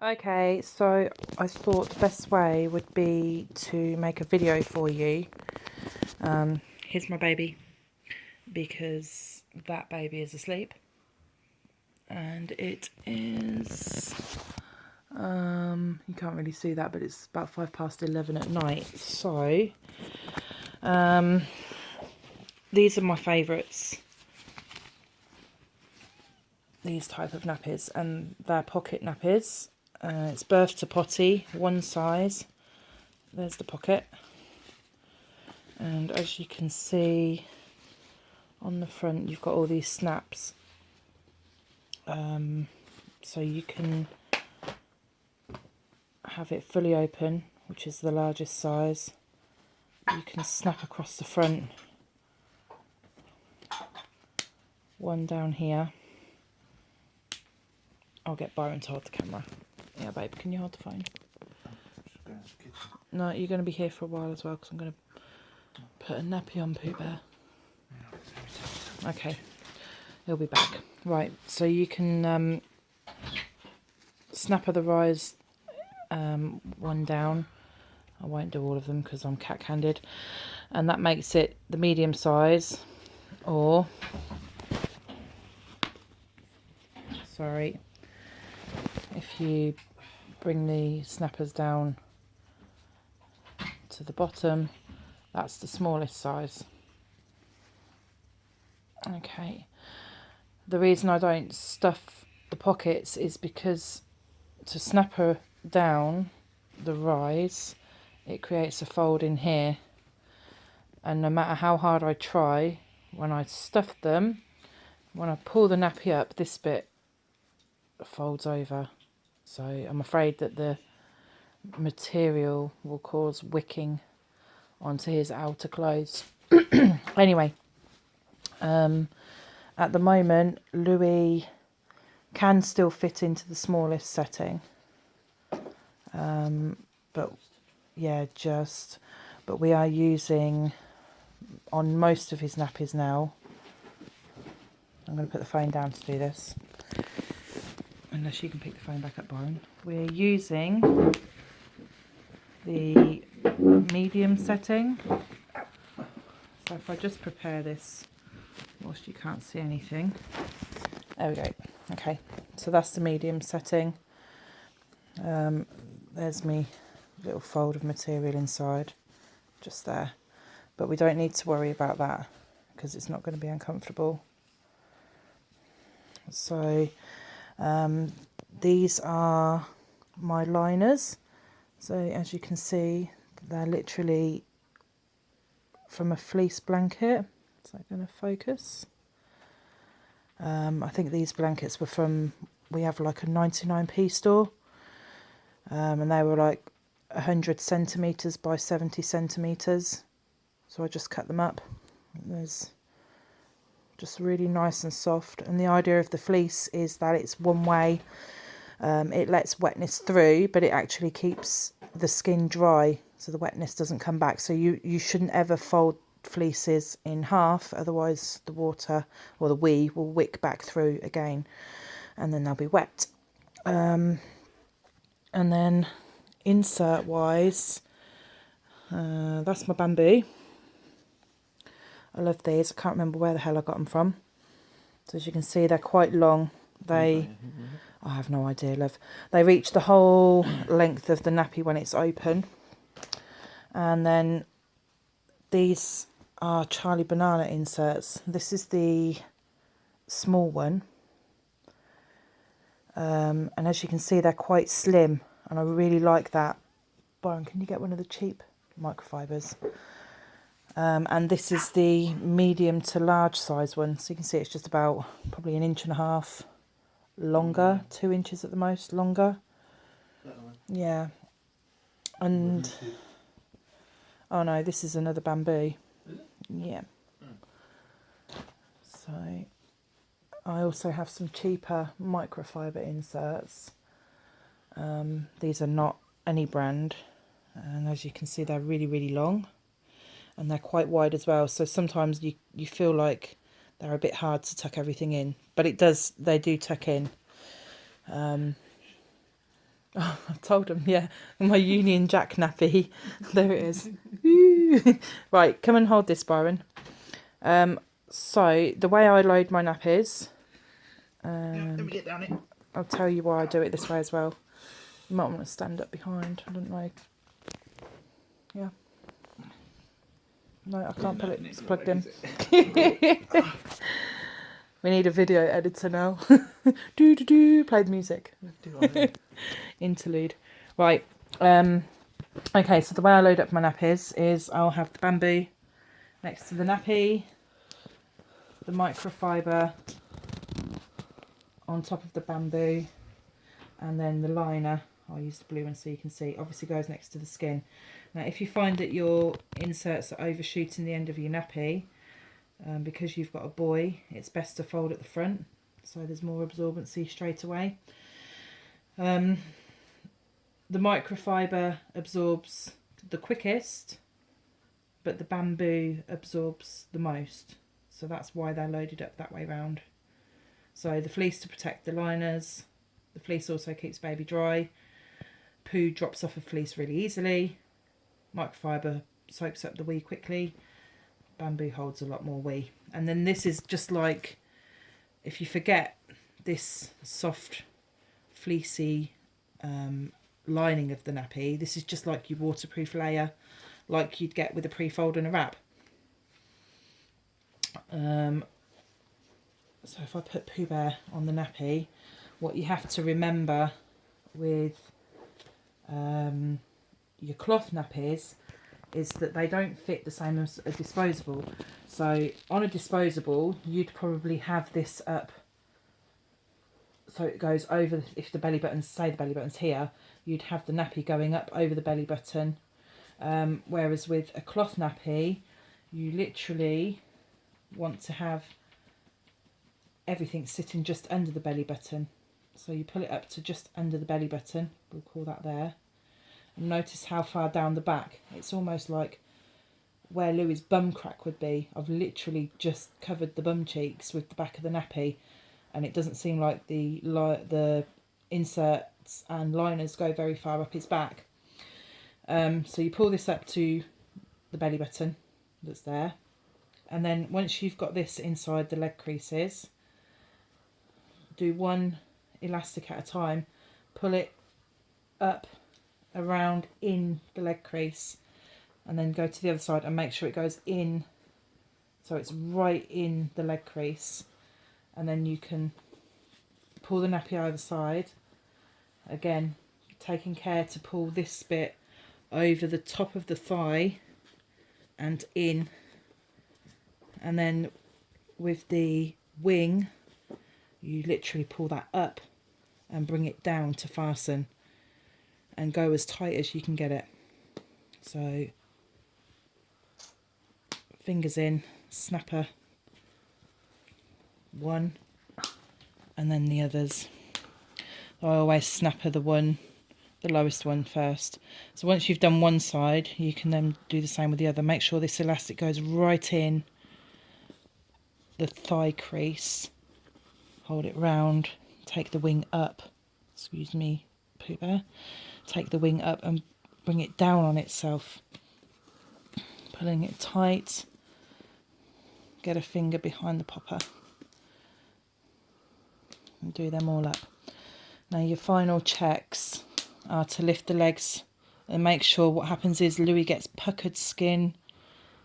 Okay, so I thought the best way would be to make a video for you. Here's my baby, because that baby is asleep, and it is, you can't really see that, but it's about 11:05 at night. So, these are my favourites, these type of nappies, and they're pocket nappies. It's birth to potty, one size. There's the pocket, and as you can see on the front, you've got all these snaps, so you can have it fully open, which is the largest size. You can snap across the front, one down here. I'll get Byron to hold the camera. Yeah, babe, can you hold the phone? No, you're going to be here for a while as well, because I'm going to put a nappy on Pooh Bear. Okay, he'll be back. Right, so you can snap of the rise, one down. I won't do all of them because I'm cat-handed, and that makes it the medium size, or sorry, if you bring the snappers down to the bottom, that's the smallest size. Okay, the reason I don't stuff the pockets is because to snap her down the rise, it creates a fold in here, and no matter how hard I try, when I stuff them, when I pull the nappy up, this bit folds over. So I'm afraid that the material will cause wicking onto his outer clothes. Anyway, at the moment, Louis can still fit into the smallest setting. But yeah, but we are using, on most of his nappies now, I'm going to put the phone down to do this, unless you can pick the phone back up, Byron. We're using the medium setting. So if I just prepare this whilst you can't see anything. There we go. Okay, so that's the medium setting. There's me little fold of material inside, just there. But we don't need to worry about that because it's not going to be uncomfortable. So these are my liners. So as you can see, they're literally from a fleece blanket. Is that going to focus? I think these blankets were from, we have like a 99p store, and they were like 100 centimetres by 70 centimetres. So I just cut them up. There's just really nice and soft, and the idea of the fleece is that it's one way. It lets wetness through, but it actually keeps the skin dry, so the wetness doesn't come back. So you shouldn't ever fold fleeces in half, otherwise the water or the wee will wick back through again, and then they'll be wet. And then insert wise, that's my bamboo. I love these. I can't remember where the hell I got them from. So as you can see, they're quite long. I have no idea, love. They reach the whole length of the nappy when it's open. And then these are Charlie Banana inserts. This is the small one. And as you can see, they're quite slim, and I really like that. Byron, can you get one of the cheap microfibers? And this is the medium to large size one. So you can see it's just about probably 1.5 inches longer, 2 inches at the most longer. Yeah. And oh no, this is another bamboo. Yeah. So I also have some cheaper microfiber inserts. These are not any brand, and as you can see, they're really, really long, and they're quite wide as well. So sometimes you feel like they're a bit hard to tuck everything in, but they do tuck in. Oh, I told him, yeah, my Union Jack nappy. There it is. Right, come and hold this, Byron. So the way I load my nappies, Yeah, let me get down it. I'll tell you why I do it this way as well. You might want to stand up behind. I don't know. Yeah. No, I can't pull it. It's plugged in. We need a video editor now. Do do do. Play the music. Interlude. Right. Okay. So the way I load up my nappies is I'll have the bamboo next to the nappy, the microfiber on top of the bamboo, and then the liner. I'll use the blue one so you can see. Obviously goes next to the skin. Now, if you find that your inserts are overshooting the end of your nappy, because you've got a boy, it's best to fold at the front so there's more absorbency straight away. The microfiber absorbs the quickest, but the bamboo absorbs the most, so that's why they're loaded up that way round. So the fleece to protect the liners, the fleece also keeps baby dry, poo drops off of fleece really easily, microfiber soaks up the wee quickly, bamboo holds a lot more wee. And then this is just like, if you forget this soft fleecy lining of the nappy, this is just like your waterproof layer, like you'd get with a pre-fold and a wrap. So if I put Pooh Bear on the nappy, what you have to remember with your cloth nappies is that they don't fit the same as a disposable. So on a disposable, you'd probably have this up so it goes over, if the belly button's, say the belly button's here, you'd have the nappy going up over the belly button. Whereas with a cloth nappy, you literally want to have everything sitting just under the belly button. So you pull it up to just under the belly button, we'll call that there. And notice how far down the back, it's almost like where Louie's bum crack would be. I've literally just covered the bum cheeks with the back of the nappy, and it doesn't seem like the inserts and liners go very far up his back. So you pull this up to the belly button that's there, and then once you've got this inside the leg creases, do one elastic at a time, pull it up around in the leg crease, and then go to the other side and make sure it goes in, so it's right in the leg crease, and then you can pull the nappy either side, again taking care to pull this bit over the top of the thigh and in, and then with the wing you literally pull that up and bring it down to fasten, and go as tight as you can get it. So fingers in, snapper one, and then the others. I always snapper the lowest one first. So once you've done one side, you can then do the same with the other. Make sure this elastic goes right in the thigh crease. Hold it round, take the wing up, excuse me, Pooh Bear. Take the wing up and bring it down on itself, pulling it tight. Get a finger behind the popper and do them all up. Now your final checks are to lift the legs and make sure. What happens is Louis gets puckered skin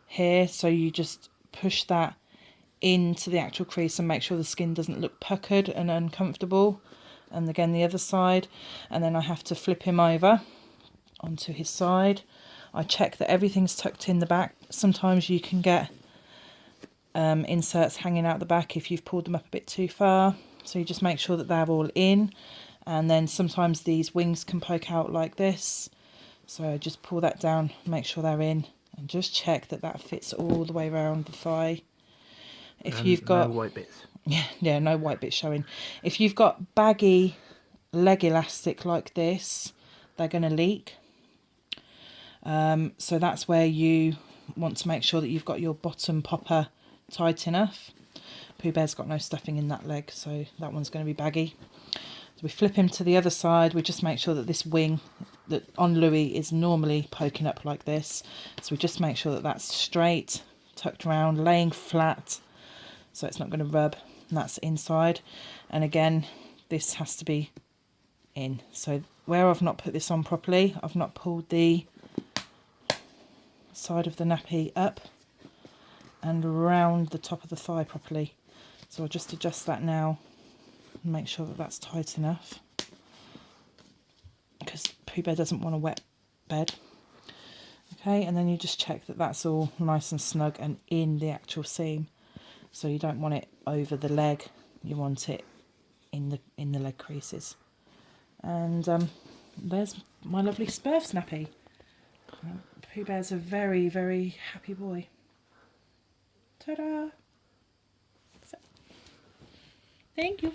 here, so you just push that into the actual crease and make sure the skin doesn't look puckered and uncomfortable. And again the other side, and then I have to flip him over onto his side. I check that everything's tucked in the back. Sometimes you can get inserts hanging out the back if you've pulled them up a bit too far, so you just make sure that they're all in. And then sometimes these wings can poke out like this, so I just pull that down, make sure they're in, and just check that that fits all the way around the thigh. If you've got no white bits. Yeah, no white bits showing. If you've got baggy leg elastic like this, they're going to leak. So that's where you want to make sure that you've got your bottom popper tight enough. Pooh Bear's got no stuffing in that leg, so that one's going to be baggy. So we flip him to the other side. We just make sure that this wing that on Louis is normally poking up like this. So we just make sure that that's straight, tucked around, laying flat, so it's not going to rub. And that's inside. And again, this has to be in. So where I've not put this on properly, I've not pulled the side of the nappy up and around the top of the thigh properly. So I'll just adjust that now and make sure that that's tight enough, because Pooh Bear doesn't want a wet bed. Okay, and then you just check that that's all nice and snug and in the actual seam. So you don't want it over the leg, you want it in the leg creases. And there's my lovely Smurf nappy. Pooh Bear's a very, very happy boy. Ta-da! Thank you.